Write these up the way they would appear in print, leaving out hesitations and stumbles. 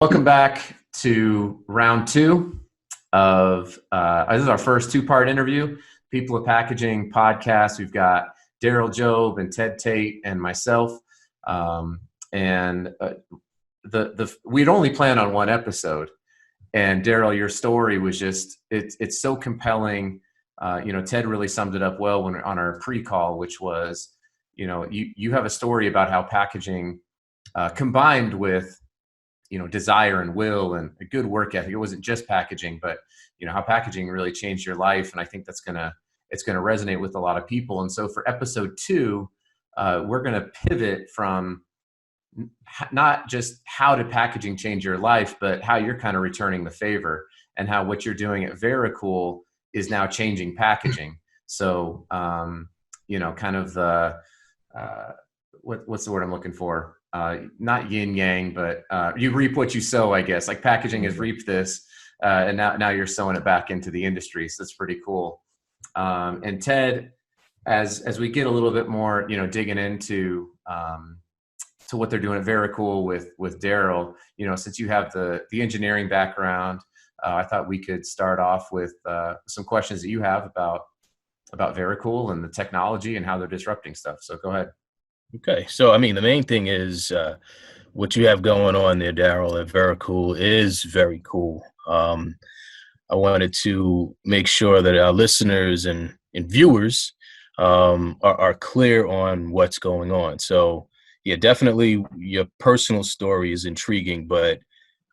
Welcome back to round two of this is our first two-part interview. People of Packaging podcast. We've got Darrell, Jobe, and Ted Tate, and myself. And we'd only planned on one episode. And Darrell, your story was just it's so compelling. Ted really summed it up well on our pre-call, which was, you have a story about how packaging combined with desire and will and a good work ethic. It wasn't just packaging, but how packaging really changed your life. And I think it's gonna resonate with a lot of people. And so for episode two, we're gonna pivot from not just how did packaging change your life, but how you're kind of returning the favor and how what you're doing at Vericool is now changing packaging. So, kind of the, what's the word I'm looking for? Not yin yang, but you reap what you sow, I guess. Like packaging has reaped this, and now you're sowing it back into the industry. So that's pretty cool. And Ted, as we get a little bit more, digging into to what they're doing at Vericool with Darrell, since you have the engineering background, I thought we could start off with some questions that you have about Vericool and the technology and how they're disrupting stuff. So go ahead. Okay. So, the main thing is what you have going on there, Darrell, at Vericool is very cool. I wanted to make sure that our listeners and viewers are clear on what's going on. So, yeah, definitely your personal story is intriguing, but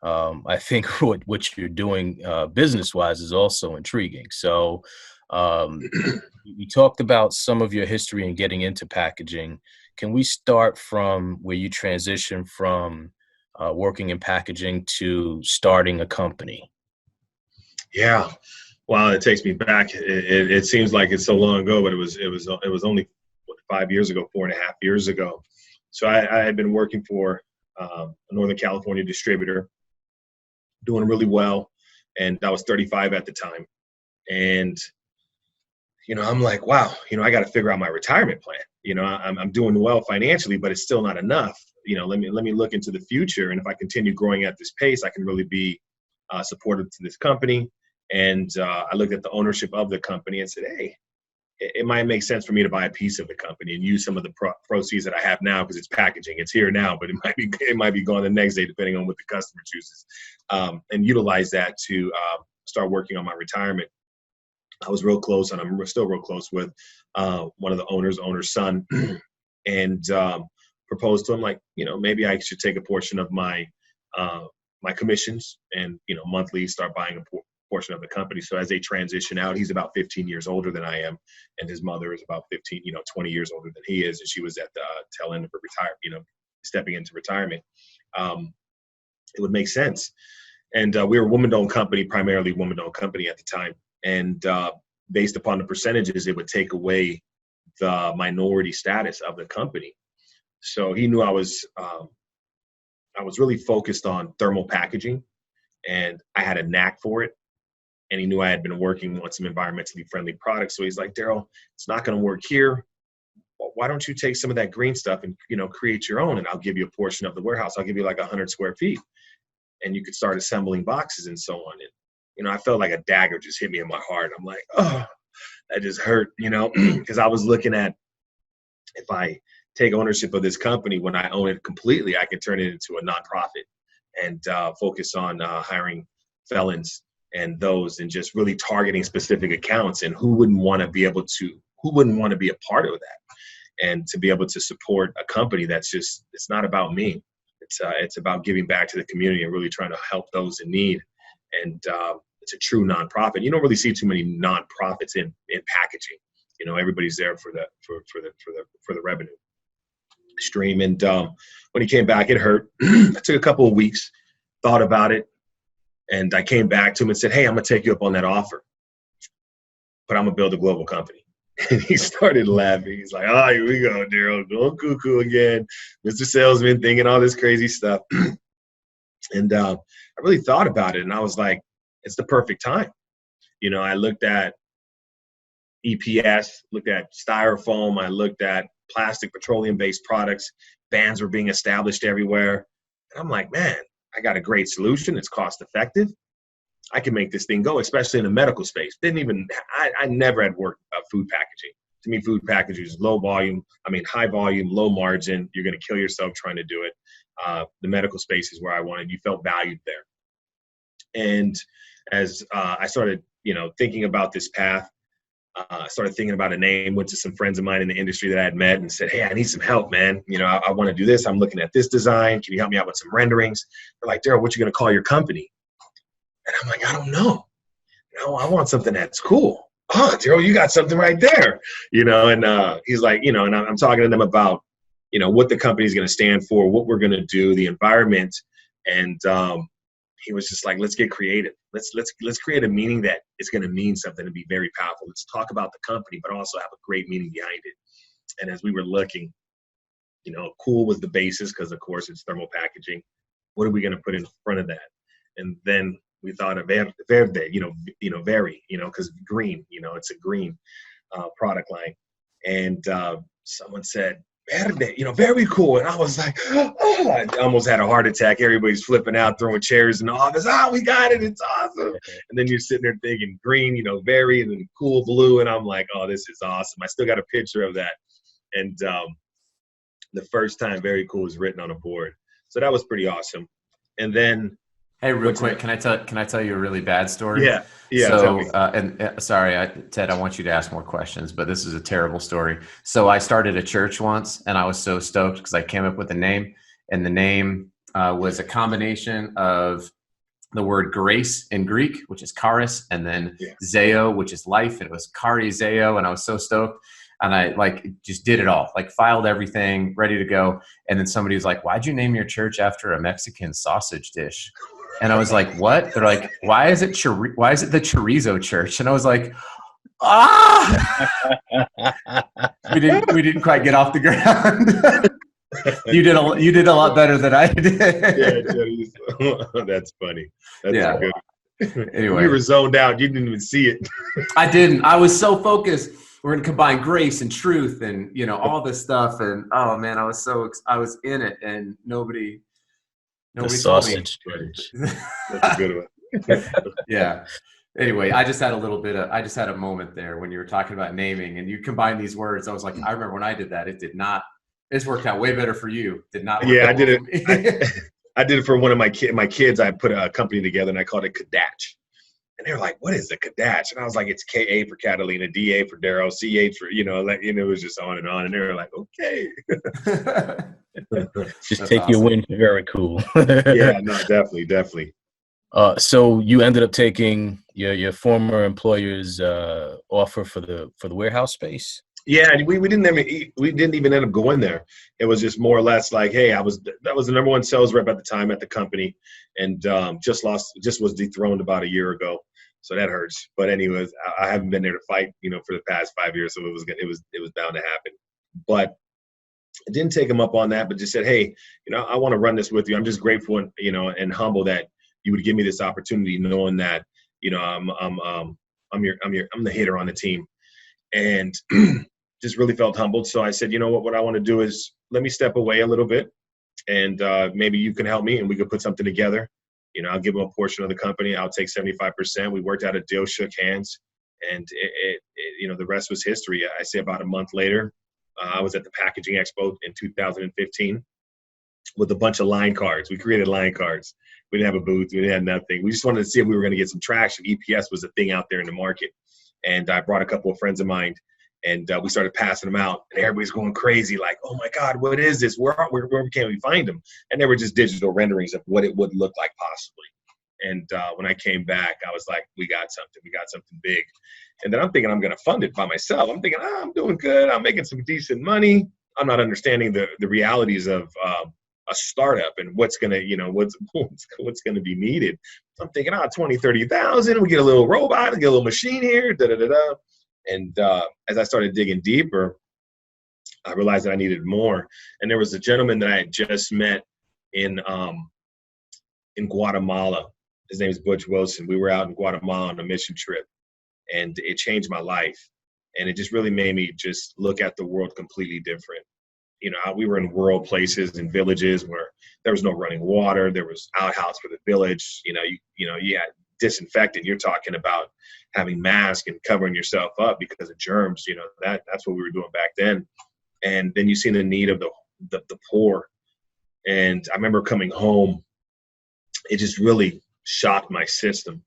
I think what you're doing business-wise is also intriguing. So you talked about some of your history in getting into packaging. Can we start from where you transitioned from working in packaging to starting a company? Yeah. Wow, it takes me back. It seems like it's so long ago, but it was only 5 years ago, 4.5 years ago. So I had been working for a Northern California distributor, doing really well, and I was 35 at the time. And I'm like, wow, I got to figure out my retirement plan. I'm doing well financially, but it's still not enough. Let me look into the future, and if I continue growing at this pace, I can really be supportive to this company. And I looked at the ownership of the company and said, hey, it might make sense for me to buy a piece of the company and use some of the proceeds that I have now, because it's packaging. It's here now, but it might be gone the next day, depending on what the customer chooses, and utilize that to start working on my retirement. I was real close, and I'm still real close with one of the owner's son, and proposed to him, like, maybe I should take a portion of my my commissions and monthly start buying a portion of the company. So as they transition out, he's about 15 years older than I am, and his mother is about 20 years older than he is, and she was at the tail end of her retirement, stepping into retirement. It would make sense. And we were a woman-owned company, primarily woman-owned company at the time. And based upon the percentages, it would take away the minority status of the company. So he knew I was really focused on thermal packaging, and I had a knack for it. And he knew I had been working on some environmentally friendly products. So he's like, Darrell, it's not going to work here. Why don't you take some of that green stuff and, create your own? And I'll give you a portion of the warehouse. I'll give you like 100 square feet. And you could start assembling boxes and so on. And, I felt like a dagger just hit me in my heart. I'm like, oh, that just hurt, because I was looking at, if I take ownership of this company, when I own it completely, I can turn it into a nonprofit and focus on hiring felons and those, and just really targeting specific accounts. And who wouldn't want to be a part of that, and to be able to support a company that's just, it's not about me. It's about giving back to the community and really trying to help those in need. And it's a true nonprofit. You don't really see too many nonprofits in packaging. Everybody's there for the revenue stream. And when he came back, it hurt. I took a couple of weeks, thought about it, and I came back to him and said, hey, I'm going to take you up on that offer, but I'm going to build a global company. And he started laughing. He's like, oh, here we go, Darrell, going cuckoo again. Mr. Salesman thinking all this crazy stuff. And I really thought about it, and I was like, it's the perfect time. I looked at EPS, looked at styrofoam, I looked at plastic petroleum-based products. Bans were being established everywhere. And I'm like, man, I got a great solution. It's cost effective. I can make this thing go, especially in the medical space. I never had worked food packaging. To me, food packaging is high volume, low margin. You're going to kill yourself trying to do it. The medical space is where I wanted. You felt valued there. And as I started, thinking about this path, I started thinking about a name, went to some friends of mine in the industry that I had met and said, hey, I need some help, man. I want to do this. I'm looking at this design. Can you help me out with some renderings? They're like, Darrell, what you going to call your company? And I'm like, I don't know. I want something that's cool. Oh, Darrell, you got something right there. And he's like, and I'm talking to them about, what the company is going to stand for, what we're going to do, the environment. And he was just like, let's get creative. Let's create a meaning that is going to mean something and be very powerful. Let's talk about the company, but also have a great meaning behind it. And as we were looking, cool was the basis because, of course, it's thermal packaging. What are we going to put in front of that? And then we thought of verde, very, because green, it's a green product line. And someone said, verde, very cool. And I was like, oh, I almost had a heart attack. Everybody's flipping out, throwing chairs in the office. Oh, we got it. It's awesome. And then you're sitting there thinking green, very, and then cool blue. And I'm like, oh, this is awesome. I still got a picture of that. And the first time very cool was written on a board. So that was pretty awesome. And then, hey, real quick, can I tell you a really bad story? Yeah. So, sorry, Ted, I want you to ask more questions, but this is a terrible story. So I started a church once, and I was so stoked because I came up with a name, and the name was a combination of the word grace in Greek, which is charis, and then zeo, which is life, and it was charizeo, and I was so stoked. And I just did it all, filed everything, ready to go. And then somebody was like, why'd you name your church after a Mexican sausage dish? And I was like, what? They're like, why is it the chorizo church? And I was like, we didn't quite get off the ground. You did a lot better than I did. Yeah, that's funny. That's good. Anyway, you were zoned out. You didn't even see it. I didn't. I was so focused. We're going to combine grace and truth and, all this stuff. And, oh man, I was in it and nobody sausage. That's a good one. Yeah. Anyway, I just had a moment there when you were talking about naming and you combine these words. I was like, I remember when I did that, it's worked out way better for you. Did not work out I did it. I did it for one of my kids. I put a company together and I called it Kadach. And they were like, what is a Kadach? And I was like, it's K-A for Catalina, D-A for Darrell, C-H for, it was just on and on. And they were like, okay. Just take awesome. Your win for Vericool. Yeah, no, definitely. So you ended up taking your former employer's offer for the warehouse space? Yeah, we didn't even end up going there. It was just more or less like, hey, that was the number one sales rep at the time at the company, and just was dethroned about a year ago. So that hurts. But anyways, I haven't been there to fight, for the past 5 years. So it was bound to happen. But I didn't take him up on that, but just said, hey, I want to run this with you. I'm just grateful and and humble that you would give me this opportunity, knowing that I'm the hitter on the team, and just really felt humbled. So I said, what I want to do is let me step away a little bit, and maybe you can help me, and we could put something together. I'll give them a portion of the company. I'll take 75%. We worked out a deal, shook hands, and the rest was history. I say about a month later, I was at the Packaging Expo in 2015 with a bunch of line cards. We created line cards. We didn't have a booth. We didn't have nothing. We just wanted to see if we were going to get some traction. EPS was a thing out there in the market. And I brought a couple of friends of mine, and we started passing them out. And everybody's going crazy, like, oh, my God, what is this? Where can we find them? And they were just digital renderings of what it would look like possibly. And when I came back, I was like, we got something big. And then I'm thinking I'm going to fund it by myself. I'm thinking, I'm doing good. I'm making some decent money. I'm not understanding the realities of a startup and what's going to, what's going to be needed. I'm thinking, 20, 30,000. We get a little robot, we get a little machine here, da-da-da-da. And as I started digging deeper, I realized that I needed more. And there was a gentleman that I had just met in Guatemala. His name is Butch Wilson. We were out in Guatemala on a mission trip, and it changed my life. And it just really made me just look at the world completely different. we were in rural places and villages where there was no running water. There was outhouse for the village. You had disinfectant. You're talking about having masks and covering yourself up because of germs. That's what we were doing back then. And then you see the need of the poor. And I remember coming home, it just really shocked my system.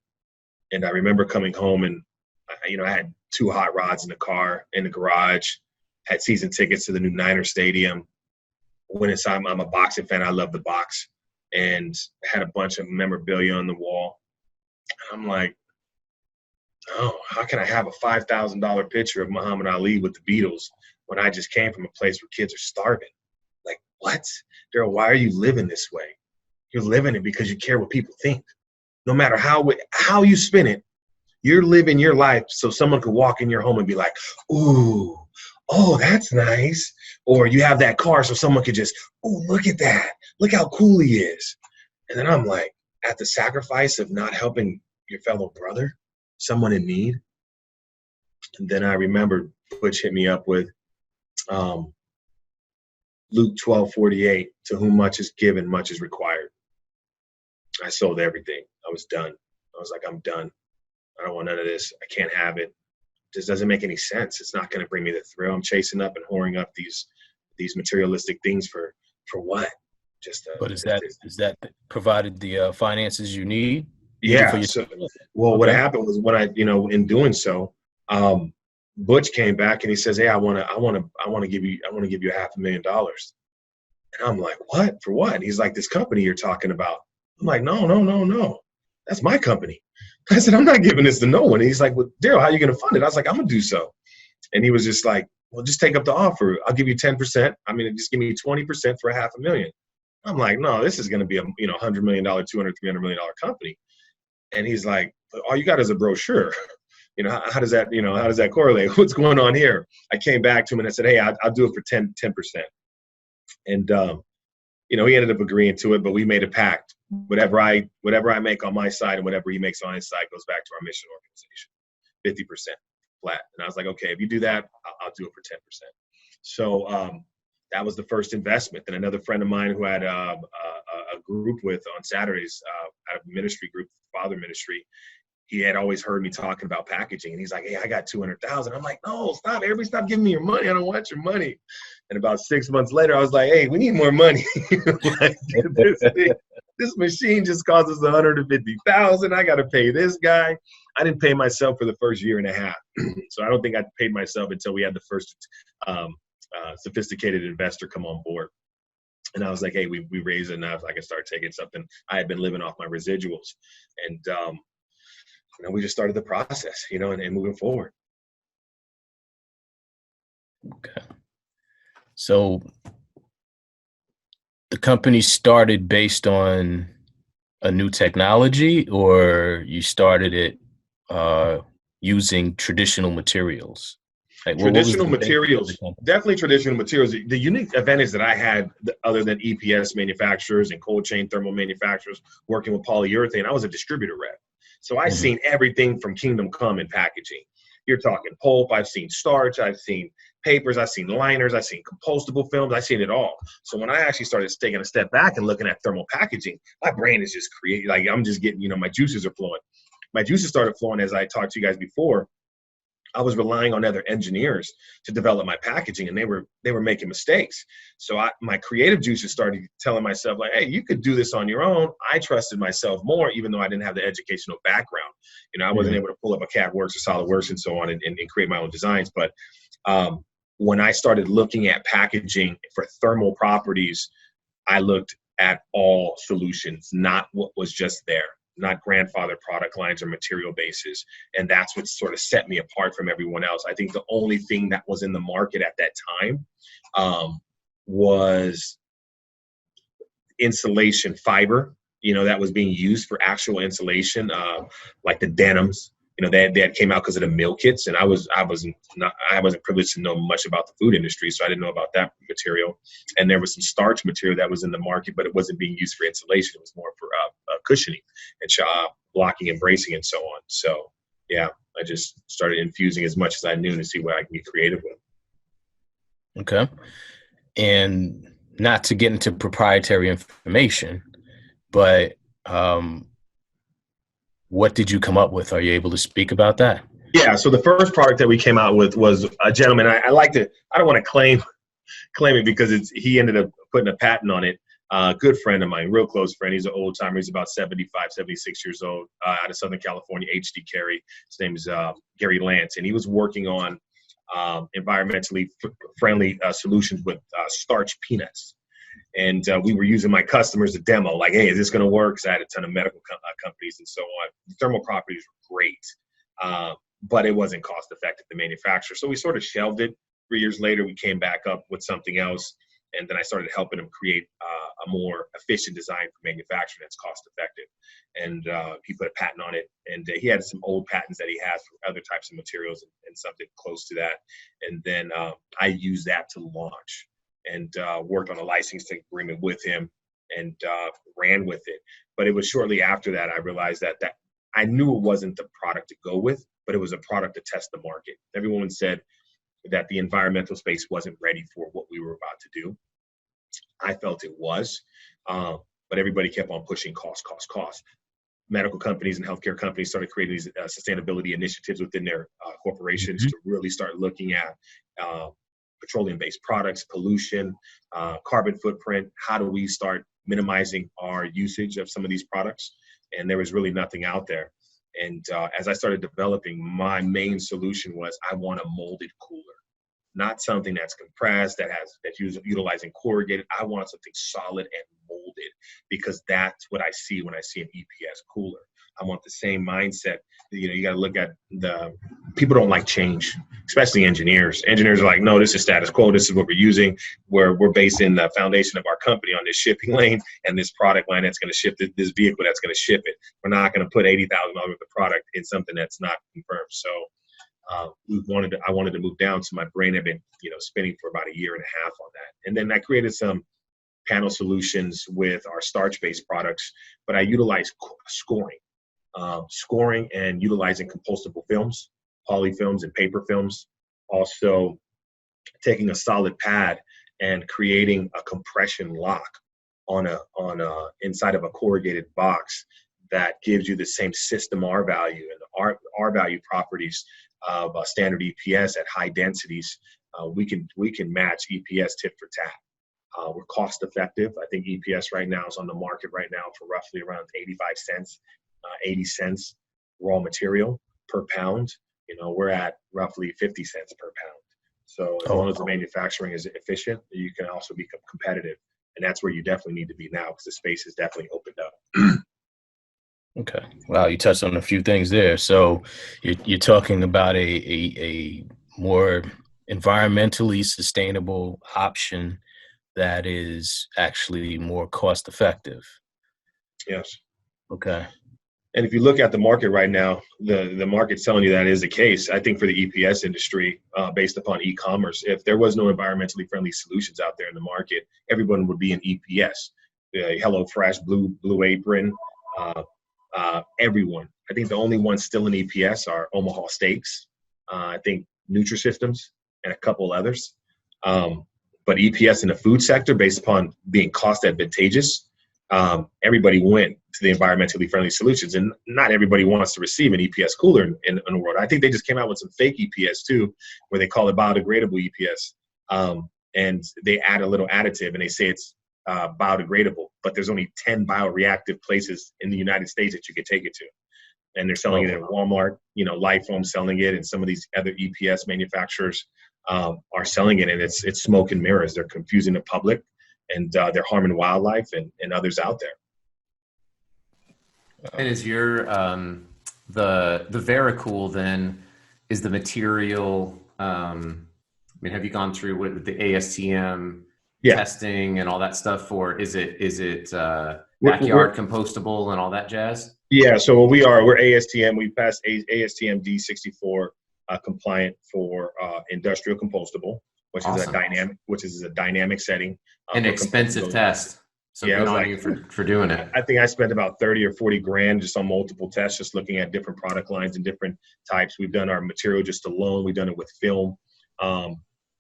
And I remember coming home and, I had 2 hot rods in the car, in the garage, had season tickets to the new Niner Stadium. Went inside, I'm a boxing fan. I love the box. And had a bunch of memorabilia on the wall. I'm like, oh, how can I have a $5,000 picture of Muhammad Ali with the Beatles when I just came from a place where kids are starving? Like, what? Darrell, why are you living this way? You're living it because you care what people think. No matter how you spin it, you're living your life so someone could walk in your home and be like, ooh, oh, that's nice. Or you have that car so someone could just, ooh, look at that. Look how cool he is. And then I'm like, at the sacrifice of not helping your fellow brother, someone in need. And then I remember Butch hit me up with Luke 12:48, to whom much is given, much is required. I sold everything. I was done. I was like, I'm done. I don't want none of this. I can't have it. Just doesn't make any sense. It's not going to bring me the thrill. I'm chasing up and whoring up these materialistic things for what? But is that provided the finances you need? Yeah. So, well, what happened was when I, in doing so, Butch came back and he says, hey, I want to give you $500,000. And I'm like, what? For what? And he's like, this company you're talking about. I'm like, no. That's my company. I said, I'm not giving this to no one. And he's like, well, Darrell, how are you going to fund it? I was like, I'm going to do so. And he was just like, well, just take up the offer. I'll give you 10%. I mean, just give me 20% for $500,000. I'm like, no, this is going to be a $100 million, $200, $300 million company. And he's like, all you got is a brochure. How does that correlate? What's going on here? I came back to him and I said, hey, I'll do it for 10%. And, he ended up agreeing to it, but we made a pact. Whatever I make on my side and whatever he makes on his side goes back to our mission organization, 50% flat. And I was like, okay, if you do that, I'll do it for 10%. So that was the first investment. Then another friend of mine who had a group with on Saturdays out of ministry group, Father Ministry, he had always heard me talking about packaging. And he's like, hey, I got 200,000. I'm like, no, stop. Everybody stop giving me your money. I don't want your money. And about 6 months later, I was like, hey, we need more money. Like, this machine just costs us 150,000. I got to pay this guy. I didn't pay myself for the first year and a half. So I don't think I paid myself until we had the first sophisticated investor come on board. And I was like, hey, we raised enough. I can start taking something. I had been living off my residuals. And, we just started the process, and moving forward. Okay. So the company started based on a new technology, or you started it using traditional materials? Like, traditional materials, definitely traditional materials. The unique advantage that I had, other than EPS manufacturers and cold chain thermal manufacturers working with polyurethane, I was a distributor rep. So I've seen everything from kingdom come in packaging. You're talking pulp, I've seen starch, I've seen papers, I've seen liners, I've seen compostable films, I've seen it all. So when I actually started taking a step back and looking at thermal packaging, my brain is just creating, like I'm just getting, my juices are flowing. My juices started flowing as I talked to you guys before. I was relying on other engineers to develop my packaging, and they were making mistakes. So my creative juices started telling myself, like, hey, you could do this on your own. I trusted myself more, even though I didn't have the educational background. I wasn't able to pull up a CADWorks or SolidWorks and so on and create my own designs. But when I started looking at packaging for thermal properties, I looked at all solutions, not what was just there. Not grandfather product lines or material bases. And that's what sort of set me apart from everyone else. I think the only thing that was in the market at that time was insulation fiber, that was being used for actual insulation, like the denims. They came out because of the meal kits, and I wasn't privileged to know much about the food industry, so I didn't know about that material. And there was some starch material that was in the market, but it wasn't being used for insulation. It was more for cushioning and blocking and bracing and so on. So yeah, I just started infusing as much as I knew to see what I can be creative with. Okay. And not to get into proprietary information, but what did you come up with? Are you able to speak about that? Yeah. So the first product that we came out with was a gentleman. I don't want to claim it because he ended up putting a patent on it. Good friend of mine, real close friend. He's an old timer. He's about 75, 76 years old, out of Southern California, HD Carey. His name is Gary Lance, and he was working on environmentally friendly solutions with starch peanuts. And we were using my customers to demo, like, hey, is this going to work? Because I had a ton of medical companies and so on. The thermal properties were great, but it wasn't cost effective to manufacture. So we sort of shelved it. 3 years later, we came back up with something else. And then I started helping him create a more efficient design for manufacturing that's cost effective. And he put a patent on it. And he had some old patents that he has for other types of materials and something close to that. And then I used that to launch and worked on a licensing agreement with him and ran with it. But it was shortly after that I realized that I knew it wasn't the product to go with, but it was a product to test the market. Everyone said that the environmental space wasn't ready for what we were about to do. I felt it was, but everybody kept on pushing cost. Medical companies and healthcare companies started creating these sustainability initiatives within their corporations to really start looking at petroleum-based products, pollution, carbon footprint. How do we start minimizing our usage of some of these products? And there was really nothing out there. And as I started developing, my main solution was I want a molded cooler, not something that's compressed, that's utilizing corrugated. I want something solid and molded because that's what I see when I see an EPS cooler. I want the same mindset. You got to look at people don't like change, especially engineers. Engineers are like, no, this is status quo. This is what we're using. We're basing the foundation of our company on this shipping lane and this product line that's going to ship this vehicle that's going to ship it. We're not going to put $80,000 worth of product in something that's not confirmed. So I wanted to move down. So my brain had been, spinning for about a year and a half on that. And then I created some panel solutions with our starch-based products, but I utilized scoring and utilizing compostable films, polyfilms and paper films. Also taking a solid pad and creating a compression lock on inside of a corrugated box that gives you the same system R value and R value properties of a standard EPS at high densities. We can match EPS tit for tat. We're cost effective. I think EPS right now is on the market right now for roughly around 85 cents, 80 cents raw material per pound. We're at roughly 50 cents per pound. So as long as the manufacturing is efficient, you can also become competitive. And that's where you definitely need to be now because the space is definitely opened up. Okay. Wow, you touched on a few things there. So you're talking about a more environmentally sustainable option that is actually more cost effective. Yes. Okay. And if you look at the market right now, the market's telling you that is the case. I think for the EPS industry, based upon e-commerce, if there was no environmentally friendly solutions out there in the market, everyone would be an EPS. HelloFresh, Blue Apron, everyone. I think the only ones still in EPS are Omaha Steaks, I think Nutrisystems, and a couple others. But EPS in the food sector, based upon being cost advantageous, everybody went to the environmentally friendly solutions, and not everybody wants to receive an EPS cooler in the world. I think they just came out with some fake EPS too, where they call it biodegradable EPS, and they add a little additive and they say it's biodegradable, but there's only 10 bioreactive places in the United States that you could take it to, and they're selling it at Walmart. Lifoam selling it, and some of these other EPS manufacturers are selling it, and it's smoke and mirrors. They're confusing the public, and they're harming wildlife and others out there. And is your the Vericool then is the material? Have you gone through with the ASTM testing and all that stuff, or is it backyard compostable and all that jazz? Yeah, so we're ASTM. We passed ASTM D64 compliant for industrial compostable, which is a dynamic setting. An expensive test. So good on you for doing it. I think I spent about 30 or 40 grand just on multiple tests, just looking at different product lines and different types. We've done our material just alone. We've done it with film.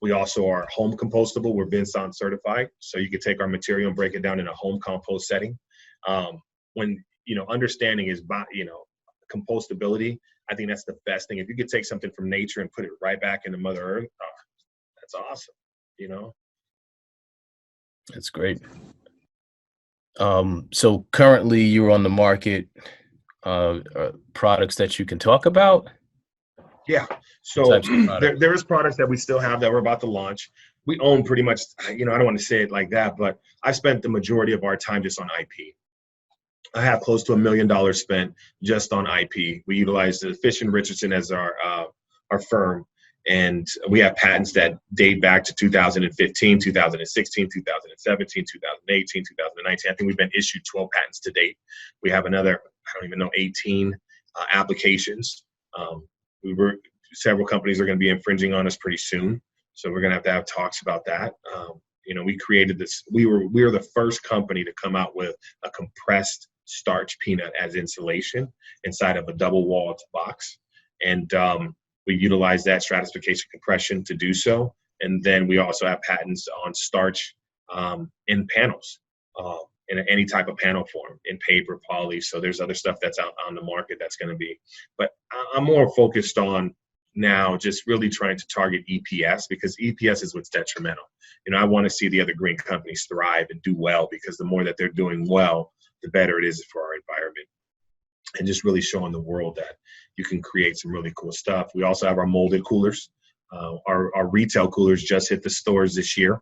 We also are home compostable. We're Vinson certified. So you can take our material and break it down in a home compost setting. When, understanding is, compostability, I think that's the best thing. If you could take something from nature and put it right back into Mother Earth, that's awesome, That's great. So currently you're on the market, products that you can talk about? Yeah. What So types of products? there is products that we still have that we're about to launch. We own pretty much, I don't want to say it like that, but I spent the majority of our time just on IP. I have close to $1 million spent just on IP. We utilize Fish and Richardson as our firm, and we have patents that date back to 2015, 2016, 2017, 2018, 2019. I think we've been issued 12 patents to date. We have another, I don't even know, 18 applications. Several companies are going to be infringing on us pretty soon, so we're going to have talks about that. We created this. We were the first company to come out with a compressed starch peanut as insulation inside of a double-walled box, and we utilize that stratification compression to do so. And then we also have patents on starch in panels, in any type of panel form, in paper, poly. So there's other stuff that's out on the market that's going to be. But I'm more focused on now just really trying to target EPS, because EPS is what's detrimental. I want to see the other green companies thrive and do well, because the more that they're doing well, the better it is for our environment. And just really showing the world that you can create some really cool stuff. We also have our molded coolers. Our retail coolers just hit the stores this year,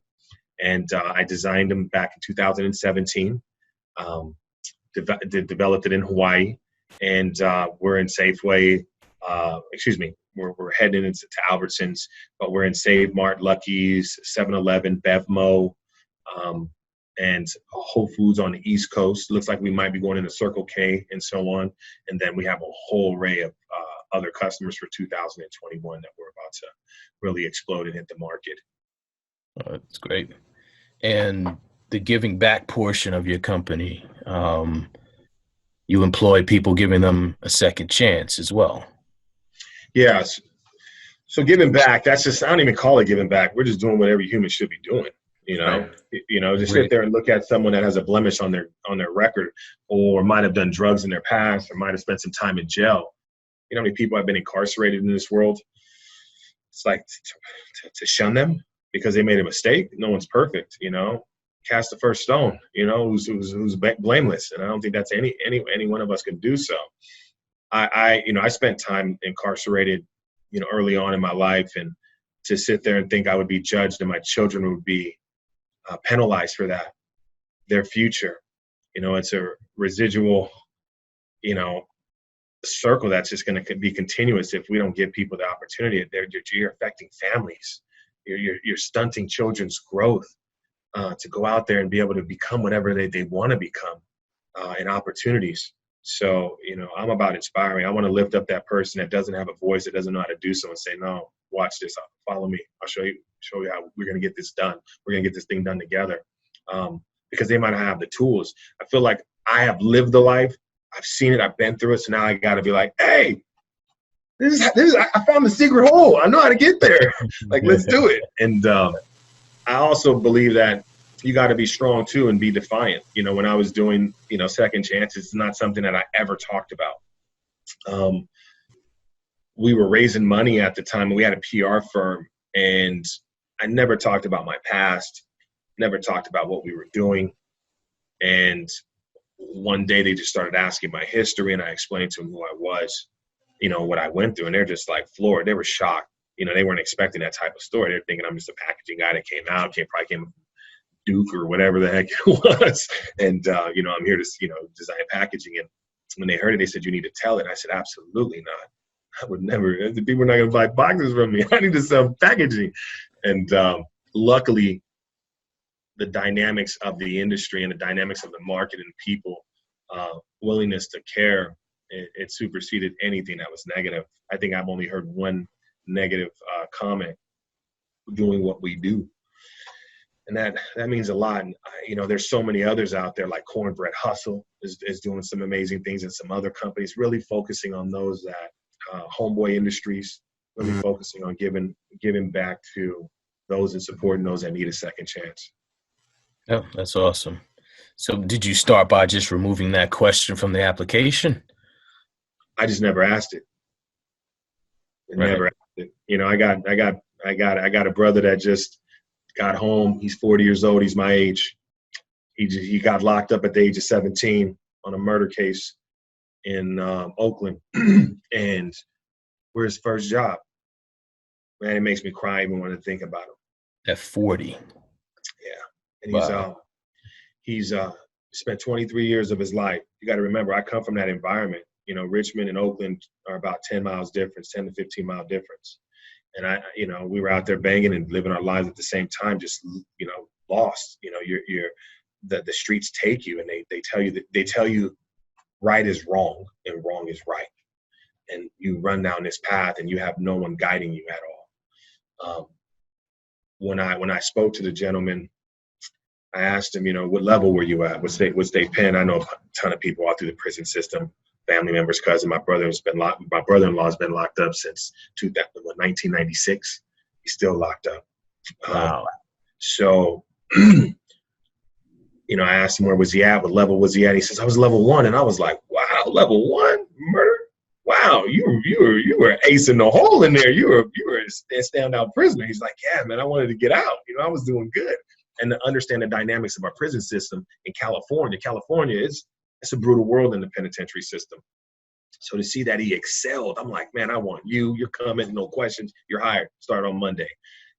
and I designed them back in 2017. Developed it in Hawaii, and we're in Safeway. We're heading into Albertsons, but we're in Save Mart, Lucky's, 7-Eleven, Bevmo, and Whole Foods on the East Coast. Looks like we might be going into Circle K and so on. And then we have a whole array of other customers for 2021 that we're about to really explode and hit the market. Oh, that's great. And the giving back portion of your company, you employ people, giving them a second chance as well. Yes. So giving back, that's just, I don't even call it giving back. We're just doing what every human should be doing. Right. Just sit there and look at someone that has a blemish on their record, or might have done drugs in their past, or might have spent some time in jail. You know how many people have been incarcerated in this world? It's like to shun them because they made a mistake. No one's perfect, Cast the first stone, who's blameless, and I don't think that's any one of us can do so. I spent time incarcerated, early on in my life, and to sit there and think I would be judged and my children would be penalized for that, their future, it's a residual, circle that's just going to be continuous if we don't give people the opportunity. You're affecting families. You're stunting children's growth to go out there and be able to become whatever they want to become, and opportunities. So, I'm about inspiring. I want to lift up that person that doesn't have a voice, that doesn't know how to do so, and say, no, watch this. Follow me. I'll show you how we're going to get this done. We're going to get this thing done together. Because they might not have the tools. I feel like I have lived the life. I've seen it. I've been through it. So now I got to be like, hey, this is, I found the secret hole. I know how to get there. Like, let's do it. And I also believe that you got to be strong too and be defiant. When I was doing, second chances, it's not something that I ever talked about. We were raising money at the time. We had a PR firm, and I never talked about my past, never talked about what we were doing. And one day they just started asking my history, and I explained to them who I was, what I went through, and they're just like floored. They were shocked. They weren't expecting that type of story. They're thinking I'm just a packaging guy that probably came from Duke or whatever the heck it was. And, I'm here to, design packaging. And when they heard it, they said, you need to tell it. I said, absolutely not. I would never. The people are not going to buy boxes from me. I need to sell packaging. And luckily, the dynamics of the industry and the dynamics of the market and people, willingness to care, it superseded anything that was negative. I think I've only heard one negative comment doing what we do. And that means a lot. And, there's so many others out there, like Cornbread Hustle is doing some amazing things, and some other companies really focusing on those that Homeboy Industries, really focusing on giving back to those and supporting those that need a second chance. Yeah, that's awesome. So did you start by just removing that question from the application? I just never asked it. Right. Never asked it. You know, I got a brother that just got home. He's 40 years old. He's my age. He got locked up at the age of 17 on a murder case in Oakland, and we're his first job. Man, it makes me cry even when I think about him. At 40. Yeah, and Wow. he's spent 23 years of his life. You got to remember, I come from that environment. You know, Richmond and Oakland are about 10 miles difference, 10 to 15 mile difference. And we were out there banging and living our lives at the same time, just, lost. You know, the streets take you, and they tell you right is wrong and wrong is right. And you run down this path and you have no one guiding you at all. When I spoke to the gentleman, I asked him, what level were you at? What state pen? I know a ton of people out through the prison system, family members, cousin. My brother-in-law has been locked up since 1996. He's still locked up. Wow. So, I asked him where was he at, what level was he at. He says, I was level 1. And I was like, wow, level 1 murder? Wow, you were acing the hole in there. You were a standout prisoner. He's like, yeah, man, I wanted to get out. I was doing good. And to understand the dynamics of our prison system in California. California it's a brutal world in the penitentiary system. So to see that he excelled, I'm like, man, I want you. You're coming, no questions. You're hired. Start on Monday.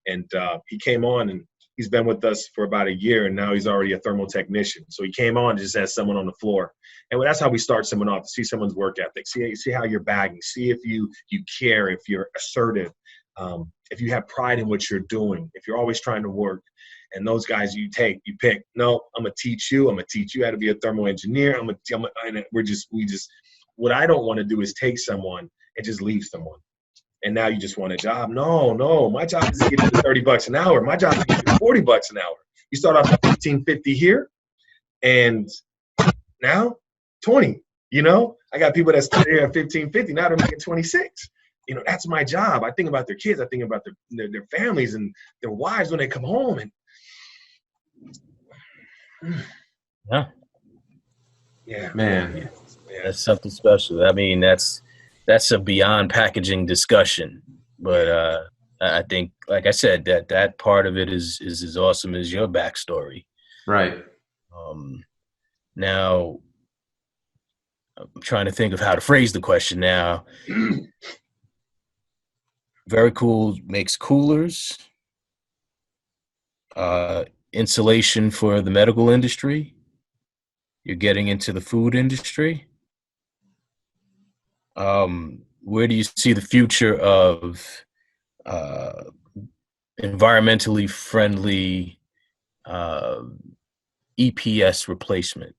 And he came on, and he's been with us for about a year, and now he's already a thermal technician. So he came on just as someone on the floor. And that's how we start someone off, to see someone's work ethic, see how you're bagging, see if you care, if you're assertive, if you have pride in what you're doing, if you're always trying to work. And those guys you pick. No, I'm gonna teach you. I'm gonna teach you how to be a thermal engineer. What I don't want to do is take someone and just leave someone. And now you just want a job. No, my job is to get you $30 an hour. My job is to get you $40 an hour. You start off at $15.50 here, and now 20. I got people that start here at $15.50. Now they're making 26. That's my job. I think about their kids. I think about their families and their wives when they come home. And yeah, man, that's something special. I mean, that's a beyond packaging discussion, but I think, like I said, that part of it is as awesome as your backstory. Right. Now, I'm trying to think of how to phrase the question now. Vericool makes coolers, insulation for the medical industry. You're getting into the food industry. Where do you see the future of environmentally friendly EPS replacement?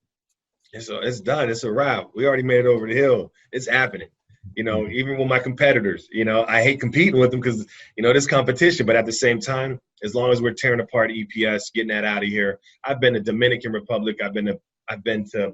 It's done. It's a wrap. We already made it over the hill. It's happening. Even with my competitors, I hate competing with them because, there's competition. But at the same time, as long as we're tearing apart EPS, getting that out of here. I've been to Dominican Republic. I've been to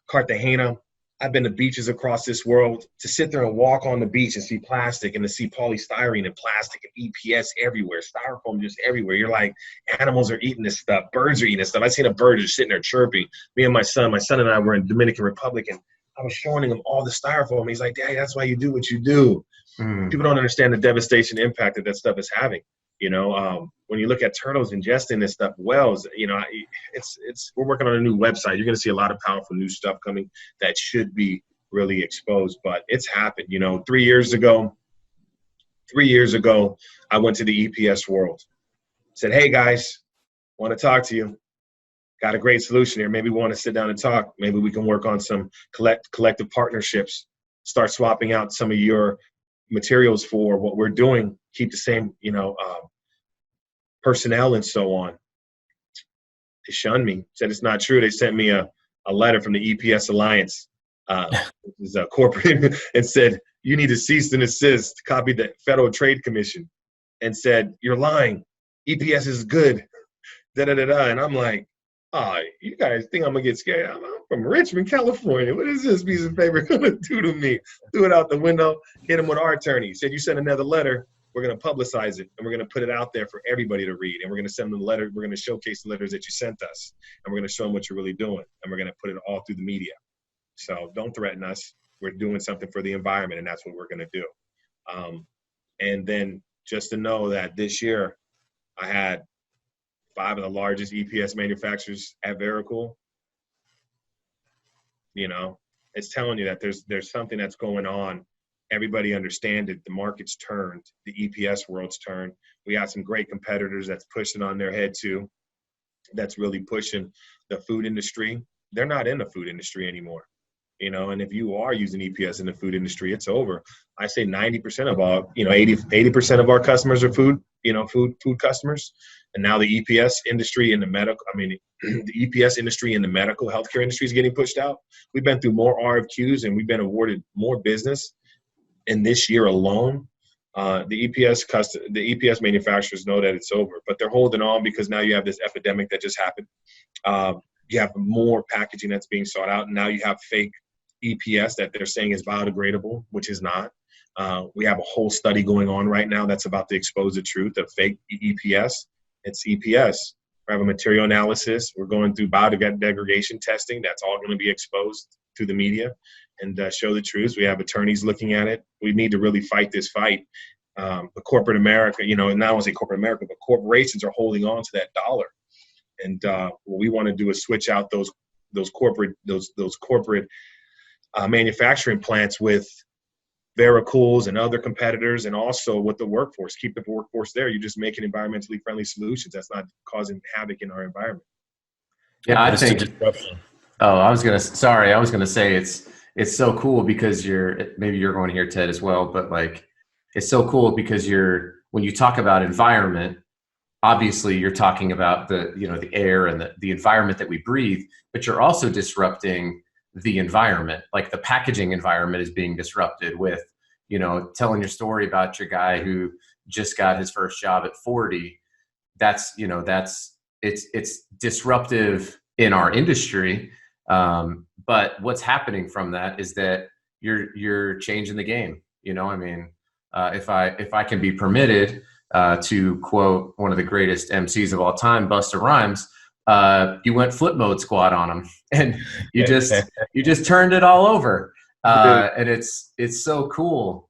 Cartagena. I've been to beaches across this world. To sit there and walk on the beach and see plastic, and to see polystyrene and plastic and EPS everywhere, styrofoam just everywhere. You're like, animals are eating this stuff. Birds are eating this stuff. I seen a bird just sitting there chirping. Me and my son and I were in Dominican Republic, and I was showing him all the styrofoam. He's like, Daddy, that's why you do what you do. People don't understand the devastation impact that stuff is having. When you look at turtles ingesting this stuff, whales, we're working on a new website. You're going to see a lot of powerful new stuff coming that should be really exposed, but it's happened. 3 years ago, I went to the EPS world, said, hey guys, want to talk to you. Got a great solution here. Maybe we want to sit down and talk. Maybe we can work on some collective partnerships, start swapping out some of your materials for what we're doing, keep the same, personnel and so on. They shunned me, said it's not true. They sent me a letter from the EPS Alliance, which is a corporate, and said, you need to cease and desist, copied the Federal Trade Commission, and said, you're lying. EPS is good, da-da-da-da. And I'm like, oh, you guys think I'm going to get scared? I'm from Richmond, California. What is this piece of paper going to do to me? Threw it out the window, hit him with our attorney. Said, you sent another letter. we're going to publicize it, and we're going to put it out there for everybody to read, and we're going to send them letters. We're going to showcase the letters that you sent us, and we're going to show them what you're really doing, and we're going to put it all through the media. So don't threaten us. We're doing something for the environment, and that's what we're going to do. And then just to know that this year I had 5 of the largest EPS manufacturers at Vericool. You know, it's telling you that there's something that's going on. Everybody understand it. The market's turned. The EPS world's turned. We got some great competitors that's pushing on their head too. That's really pushing the food industry. They're not in the food industry anymore. You know, and if you are using EPS in the food industry, it's over. I say 90% of all, 80% of our customers are food customers. And now the EPS industry in the the EPS industry in the medical healthcare industry is getting pushed out. We've been through more RFQs and we've been awarded more business in this year alone. The EPS manufacturers know that it's over, but they're holding on because now you have this epidemic that just happened. You have more packaging that's being sought out, and now you have fake EPS that they're saying is biodegradable, which is not. We have a whole study going on right now that's about to expose the truth of fake EPS. It's EPS. We have a material analysis. We're going through biodegradation testing. That's all going to be exposed to the media and show the truth. We have attorneys looking at it. We need to really fight this fight. But corporate America, and not only corporate America, but corporations are holding on to that dollar. And what we want to do is switch out those corporate manufacturing plants with Vericools and other competitors, and also with the workforce. Keep the workforce there. You're just making environmentally friendly solutions. That's not causing havoc in our environment. Yeah, I think. Oh, I was gonna say it's so cool because maybe you're going here, Ted, as well. But like, it's so cool because when you talk about environment, obviously you're talking about the air and the environment that we breathe, but you're also disrupting the environment. Like the packaging environment is being disrupted with, telling your story about your guy who just got his first job at 40. It's disruptive in our industry. But what's happening from that is that you're changing the game. If I can be permitted to quote one of the greatest MCs of all time, Busta Rhymes, you went flip mode squad on him, and you just turned it all over. And it's so cool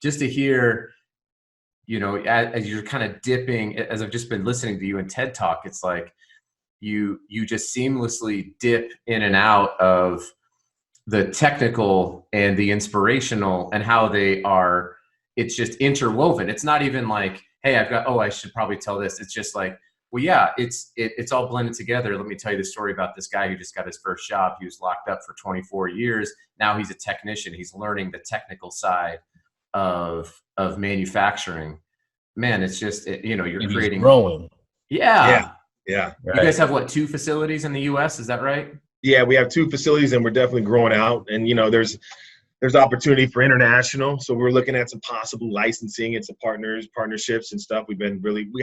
just to hear, as you're kind of dipping, as I've just been listening to you and TED Talk, it's like you just seamlessly dip in and out of the technical and the inspirational and how they are. It's just interwoven. It's not even like, hey, I should probably tell this. It's just like, well, yeah, it's all blended together. Let me tell you the story about this guy who just got his first job. He was locked up for 24 years. Now he's a technician. He's learning the technical side of manufacturing. Man, it's just, you're creating. Growing. Yeah. Yeah. You guys have 2 facilities in the U.S. Is that right? Yeah, we have 2 facilities and we're definitely growing out. And, there's opportunity for international. So we're looking at some possible licensing and some partnerships and stuff. We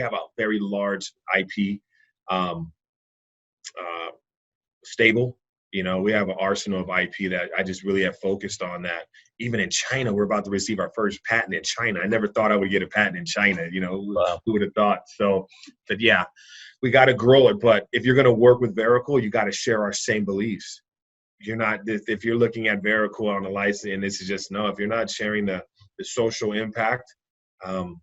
have a very large IP stable. We have an arsenal of IP that I just really have focused on that. Even in China, we're about to receive our first patent in China. I never thought I would get a patent in China. Wow. Who would have thought? So, but yeah, we got to grow it. But if you're going to work with Vericool, you got to share our same beliefs. If you're looking at Vericool on a license, and this is just if you're not sharing the social impact, you're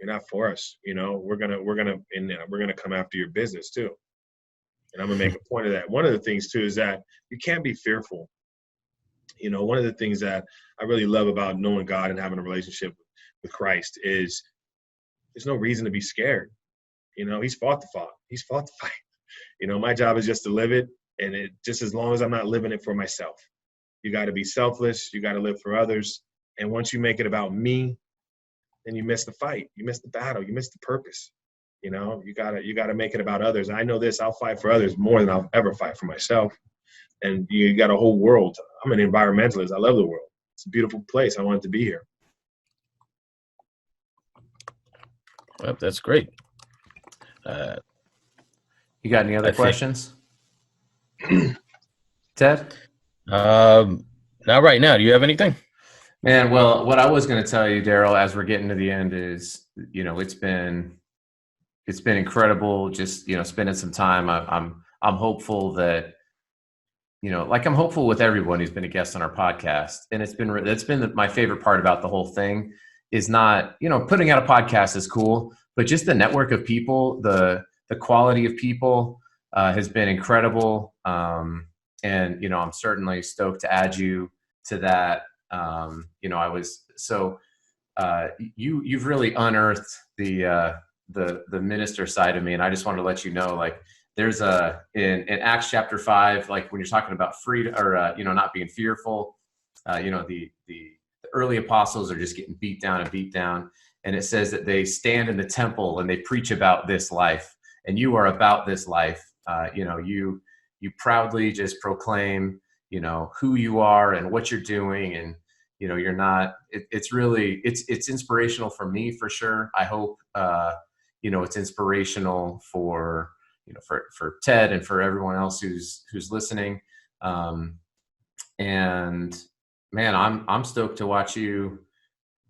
not for us. We're gonna come after your business too. And I'm gonna make a point of that. One of the things too is that you can't be fearful. One of the things that I really love about knowing God and having a relationship with Christ is there's no reason to be scared. He's fought the fight. He's fought the fight. My job is just to live it. And it just as long as I'm not living it for myself. You got to be selfless. You got to live for others. And once you make it about me, then you miss the fight. You miss the battle. You miss the purpose. You gotta make it about others. I know this. I'll fight for others more than I'll ever fight for myself. And you got a whole world. I'm an environmentalist. I love the world. It's a beautiful place. I want it to be here. Well, that's great. You got any other questions? Ted? Not right now. Do you have anything? Man, well, what I was going to tell you, Darrell, as we're getting to the end is, it's been incredible. Just spending some time. I'm hopeful that like I'm hopeful with everyone who's been a guest on our podcast, and that's been my favorite part about the whole thing is not putting out a podcast is cool, but just the network of people, the quality of people has been incredible. And I'm certainly stoked to add you to that. I was so you've really unearthed the minister side of me, and I just wanted to let you know, like, there's in Acts chapter 5, like when you're talking about freedom or not being fearful, the early apostles are just getting beat down and beat down, and it says that they stand in the temple and they preach about this life, and you are about this life. You proudly just proclaim who you are and what you're doing, and you're not. It's really it's inspirational for me, for sure. I hope it's inspirational for for Ted and for everyone else who's listening. And man, I'm stoked to watch you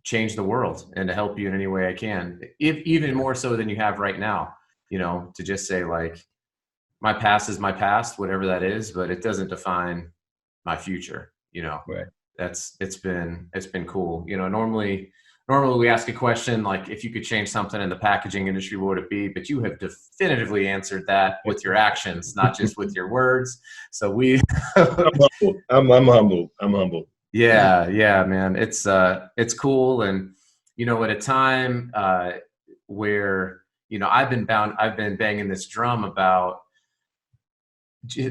change the world and to help you in any way I can, even more so than you have right now. To just say, like, my past is my past, whatever that is, but it doesn't define my future. Right. It's been cool. Normally we ask a question like, if you could change something in the packaging industry, what would it be? But you have definitively answered that with your actions, not just with your words. So I'm humble. I'm humble. Yeah, man. It's cool. And, at a time where, I've been banging this drum about,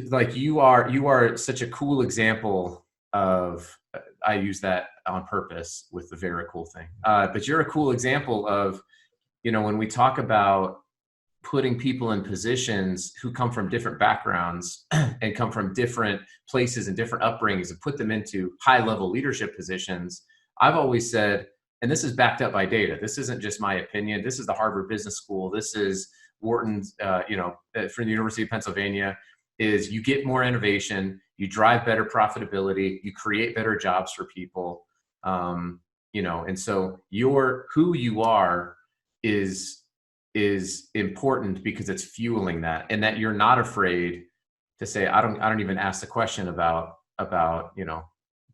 like, you are such a cool example of, I use that on purpose with the Vericool thing. But you're a cool example of, when we talk about putting people in positions who come from different backgrounds and come from different places and different upbringings, and put them into high level leadership positions. I've always said, and this is backed up by data, this isn't just my opinion. This is the Harvard Business School. This is Wharton's, from the University of Pennsylvania, is you get more innovation, you drive better profitability, you create better jobs for people. And so who you are is important because it's fueling that, and that you're not afraid to say, I don't even ask the question about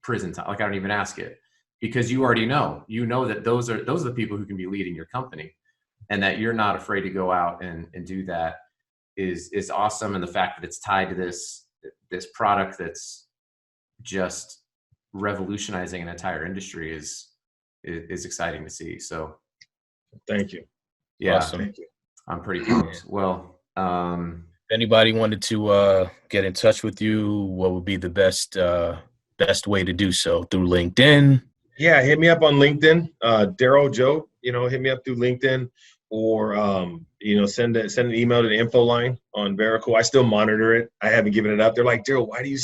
prison time. Like, I don't even ask it, because you already know that those are the people who can be leading your company, and that you're not afraid to go out and do that is awesome. And the fact that it's tied to this product that's just revolutionizing an entire industry is exciting to see. So thank you. Yeah, Awesome. Thank you. I'm pretty pumped. Well, If anybody wanted to get in touch with you, what would be the best way to do so? Through LinkedIn? Yeah, hit me up on LinkedIn, Darrell Jobe. Hit me up through LinkedIn, or send an email to the info line on Vericool. I still monitor it. I haven't given it up. They're like, Darrell, why do you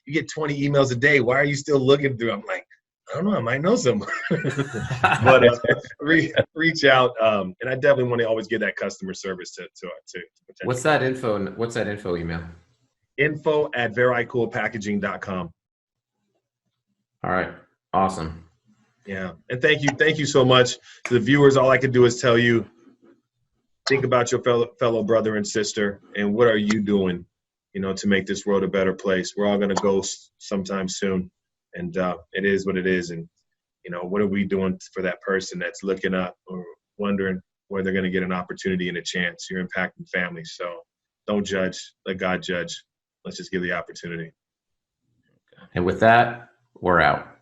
get 20 emails a day? Why are you still looking through? I'm like, I don't know. I might know someone. But reach out, and I definitely want to always get that customer service to What's that info email? info@vericoolpackaging.com. All right. Awesome. Yeah. And thank you so much to the viewers. All I can do is tell you, think about your fellow brother and sister, and what are you doing, to make this world a better place. We're all going to go sometime soon, and it is what it is. And, what are we doing for that person that's looking up or wondering where they're going to get an opportunity and a chance? You're impacting families. So don't judge. Let God judge. Let's just give the opportunity. And with that, we're out.